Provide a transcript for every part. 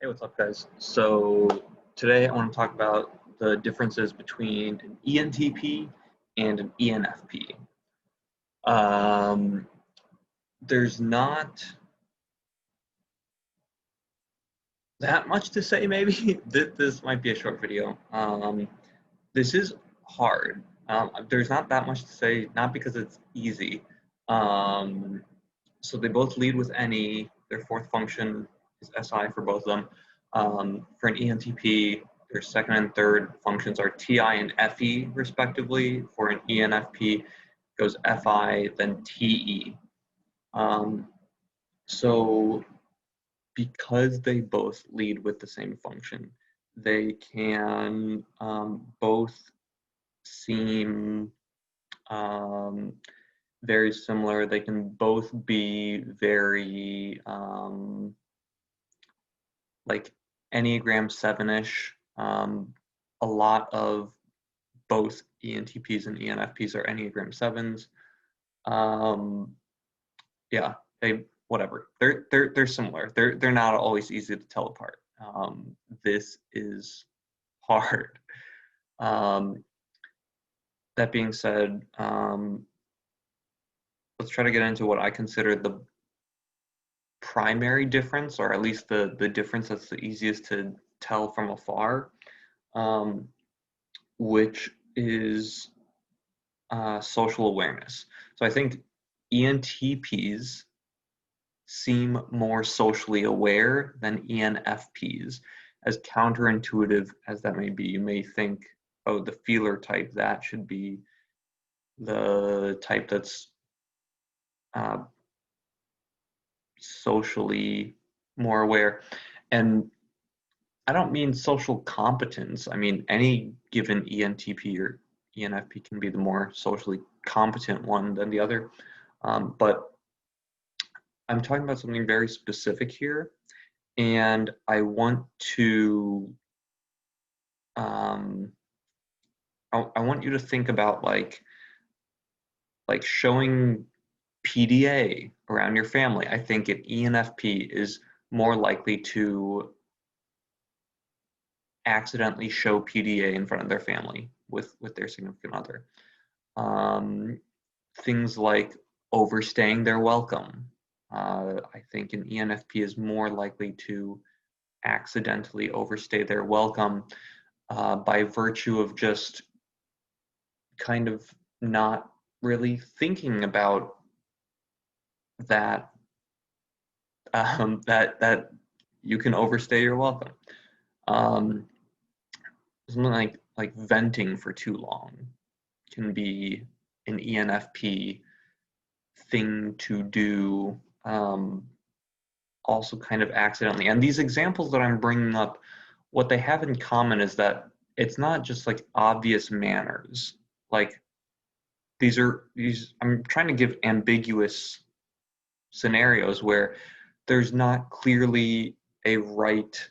Hey, what's up, guys? So today I want to talk about the differences between an ENTP and an ENFP. Um, there's not that much to say, maybe. This might be a short video. This is hard. There's not that much to say, not because it's easy. Um, so they both lead with NE. Their fourth function is SI for both of them. For an ENTP, their second and third functions are TI and FE, respectively. For an ENFP, it goes FI, then TE. So because they both lead with the same function, they can both seem very similar. They can both be very like Enneagram 7-ish. A lot of both ENTPs and ENFPs are Enneagram 7s. Yeah, whatever. They're similar. They're not always easy to tell apart. This is hard. That being said, let's try to get into what I consider the primary difference, or at least the difference that's the easiest to tell from afar, which is social awareness. So I think ENTPs seem more socially aware than ENFPs. As counterintuitive as that may be, you may think, oh, the feeler type, that should be the type that's socially more aware. And I don't mean social competence. I mean, any given ENTP or ENFP can be the more socially competent one than the other. But I'm talking about something very specific here. And I want to, I want you to think about like showing PDA around your family. I think an ENFP is more likely to accidentally show PDA in front of their family with their significant other. Things like overstaying their welcome. I think an ENFP is more likely to accidentally overstay their welcome by virtue of just kind of not really thinking about that that you can overstay your welcome. Something like venting for too long can be an ENFP thing to do, also kind of accidentally. And these examples that I'm bringing up, what they have in common is that it's not just like obvious manners. Like these, I'm trying to give ambiguous scenarios where there's not clearly a right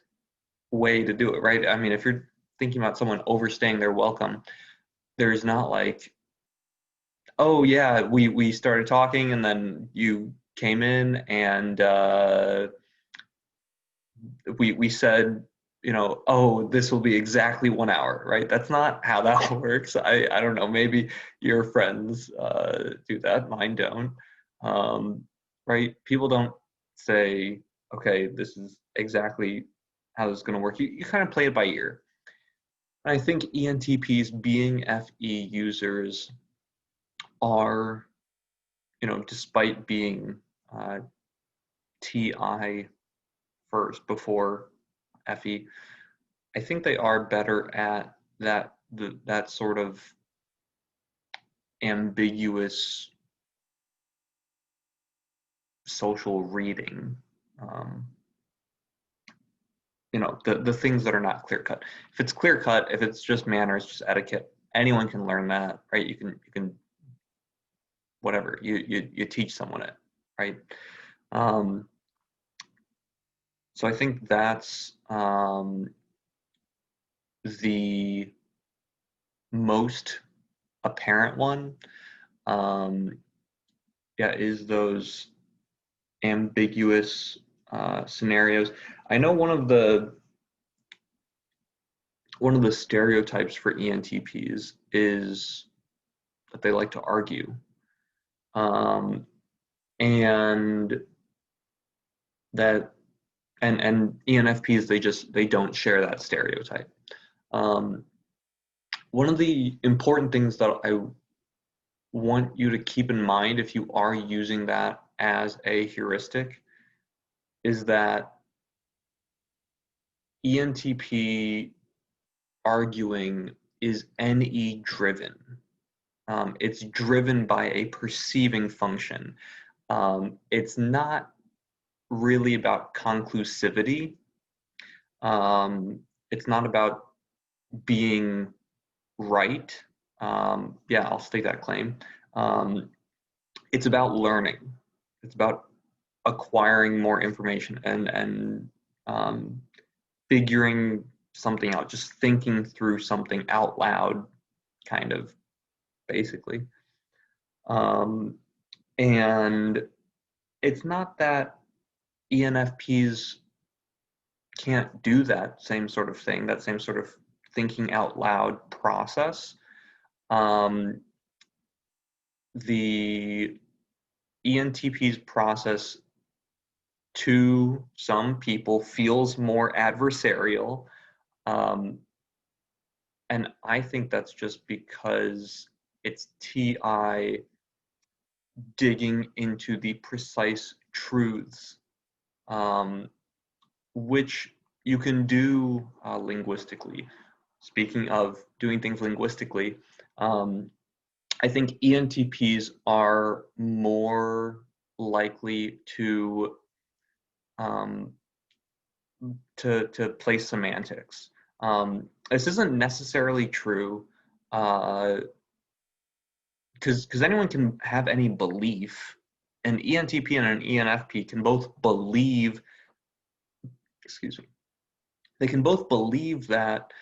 way to do it, right? I mean, if you're thinking about someone overstaying their welcome, there's not like, oh yeah, we started talking and then you came in and we said, you know, oh, this will be exactly 1 hour, right? That's not how that works. I don't know, maybe your friends do that, mine don't. Right? People don't say, okay, this is exactly how this is going to work. You kind of play it by ear. I think ENTPs, being FE users, are, you know, despite being TI first before FE, I think they are better at that sort of ambiguous social reading. You know, the things that are not clear cut. If it's clear cut, if it's just manners, just etiquette, anyone can learn that, right? You can whatever, you teach someone it, right? So I think that's the most apparent one. Yeah, is those ambiguous scenarios. I know one of the stereotypes for ENTPs is that they like to argue, um, and that and ENFPs they don't share that stereotype. Um, One of the important things that I want you to keep in mind if you are using that as a heuristic is that ENTP arguing is NE driven. It's driven by a perceiving function. It's not really about conclusivity. It's not about being right. Yeah, I'll state that claim. Um, it's about learning. It's about acquiring more information and um, figuring something out, just thinking through something out loud, kind of basically. Um, and it's not that ENFPs can't do that same sort of thing, that same sort of thinking out loud process. Um, the ENTP's process to some people feels more adversarial. Um, and I think that's just because it's TI digging into the precise truths, um, which you can do linguistically. Speaking of doing things linguistically, I think ENTPs are more likely um, to play semantics. This isn't necessarily true because anyone can have any belief. An ENTP and an ENFP can both believe, excuse me, they can both believe that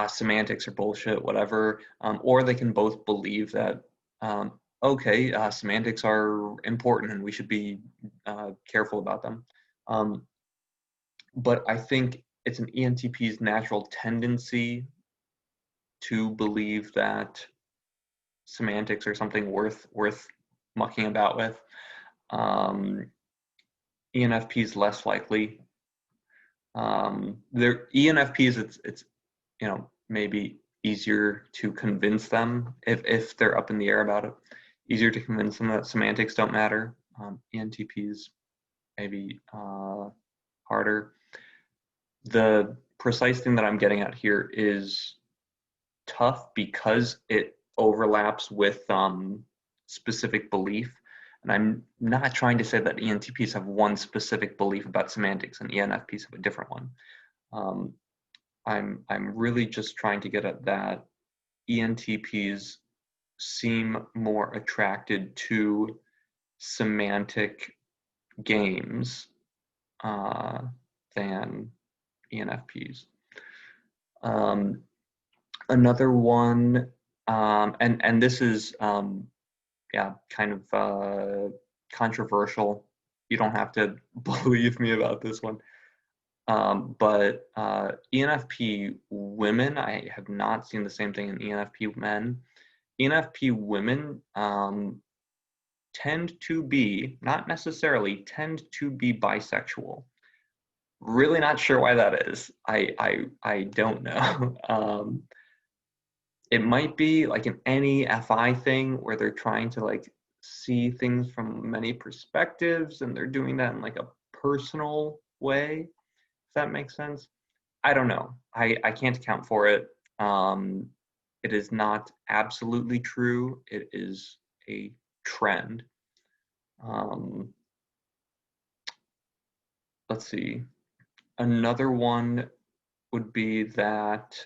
semantics are bullshit, whatever, or they can both believe that, okay, semantics are important and we should be careful about them. But I think it's an ENTP's natural tendency to believe that semantics are something worth mucking about with. ENFPs less likely. They're ENFPs. It's maybe easier to convince them if they're up in the air about it. Easier to convince them that semantics don't matter. ENTPs maybe harder. The precise thing that I'm getting at here is tough because it overlaps with specific belief. And I'm not trying to say that ENTPs have one specific belief about semantics and ENFPs have a different one. I'm really just trying to get at that ENTPs seem more attracted to semantic games than ENFPs. Another one, and this is yeah, kind of controversial. You don't have to believe me about this one. But ENFP women, I have not seen the same thing in ENFP men. ENFP women tend to be, not necessarily, tend to be bisexual. Really not sure why that is. I don't know. It might be like an NEFI thing where they're trying to like see things from many perspectives and they're doing that in like a personal way, if that makes sense. I don't know. I can't account for it. It is not absolutely true. It is a trend. Um, let's see. Another one would be that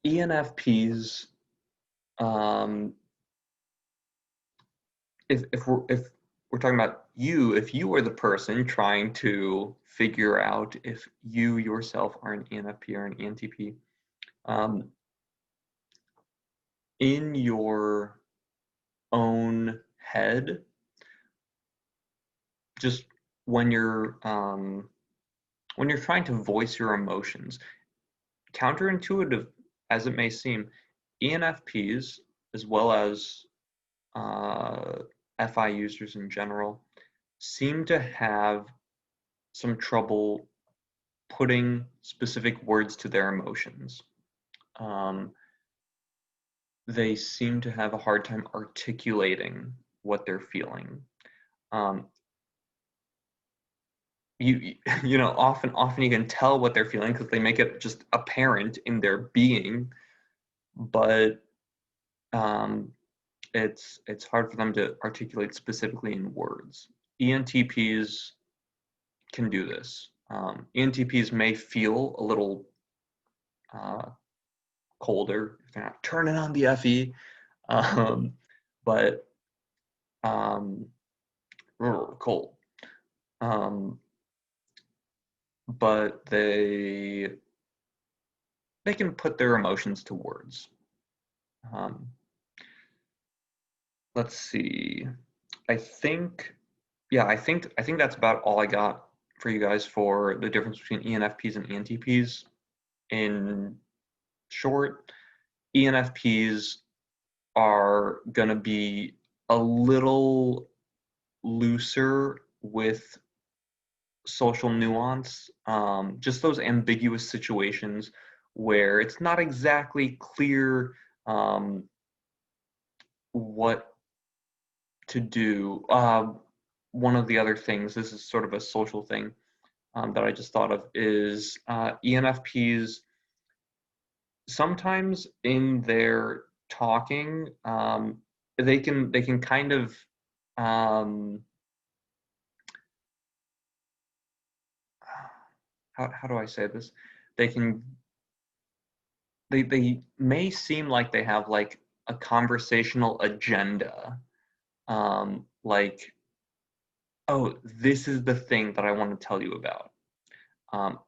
ENFPs, um, if we're talking about you, if you are the person trying to figure out if you yourself are an ENFP or an ENTP, in your own head, just when you're trying to voice your emotions, counterintuitive as it may seem, ENFPs as well as uh, FI users in general seem to have some trouble putting specific words to their emotions. Um, they seem to have a hard time articulating what they're feeling. Um, you you know, often you can tell what they're feeling because they make it just apparent in their being, but um, it's hard for them to articulate specifically in words. ENTPs can do this. ENTPs may feel a little uh, colder if they're not turning on the FE, um, but um, cold. Um, but they can put their emotions to words. Um, let's see. I think I think that's about all I got for you guys for the difference between ENFPs and ENTPs. In short, ENFPs are going to be a little looser with social nuance, just those ambiguous situations where it's not exactly clear what to do. One of the other things, this is sort of a social thing that I just thought of, is ENFPs sometimes in their talking, they can kind of um, how do I say this? They can they may seem like they have like a conversational agenda, like, oh, this is the thing that I want to tell you about.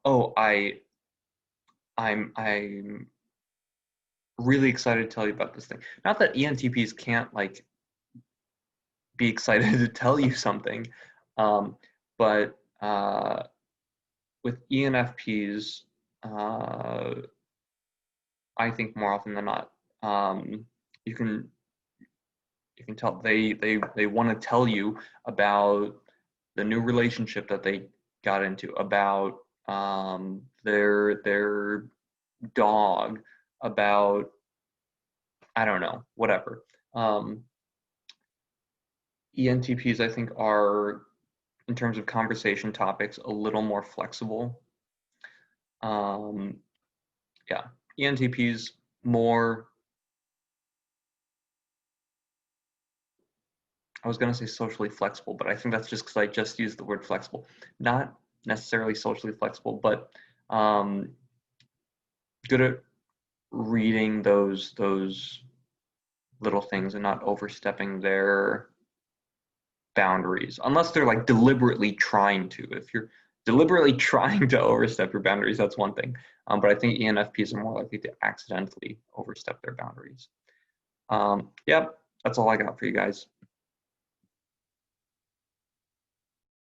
Oh, I'm really excited to tell you about this thing. Not that ENTPs can't like be excited to tell you something, um, but with ENFPs, uh, I think more often than not, you can tell they want to tell you about the new relationship that they got into, about their dog, about I don't know, whatever. Um, ENTPs, I think, are in terms of conversation topics a little more flexible. Um, yeah, ENTPs more. I was going to say socially flexible, but I think that's just because I just used the word flexible. Not necessarily socially flexible, but um, good at reading those little things and not overstepping their boundaries, unless they're like deliberately trying to. If you're deliberately trying to overstep your boundaries, that's one thing. But I think ENFPs are more likely to accidentally overstep their boundaries. Yep, that's all I got for you guys.